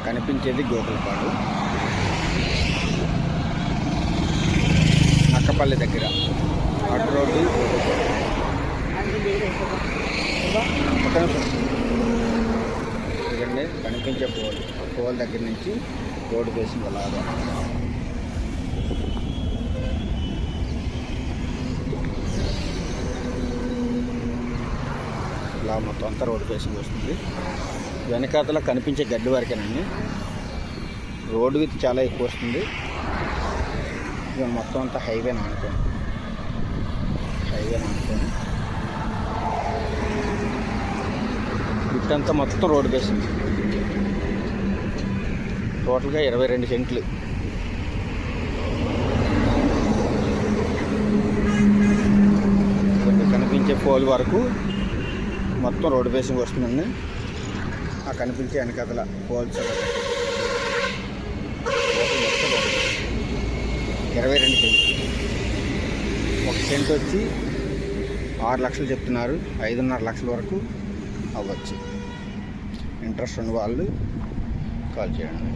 కనిపించేది గోకులపాడు, నక్కపల్లి దగ్గర అటు రోడ్డు. ఇదండి కనిపించే పోల్ దగ్గర నుంచి రోడ్డు ఫేసింగ్ అలాగా. ఇలా మొత్తం అంతా రోడ్డు ఫేసింగ్ వస్తుంది. వెనకాతల కనిపించే గడ్డి వరకేనండి. రోడ్డు విత్ చాలా ఎక్కువ వస్తుంది. ఇది మొత్తం అంతా హైవే అనుకోండి. ఇట్టంతా మొత్తం రోడ్డు ఫేసింగ్. టోటల్గా 22 సెంట్లు. కనిపించే పోల్ వరకు మొత్తం రోడ్డు ఫేసింగ్ వస్తుందండి. ఆ కనిపించే వెనకాతల పోల్స్ మొత్తం 22 సెంట్లు. 1 సెంట్ వచ్చి 6 లక్షలు చెప్తున్నారు. 5.5 లక్షల వరకు అవ్వచ్చు. ఇంట్రెస్ట్ ఉన్న వాళ్ళు కాల్ చేయండి.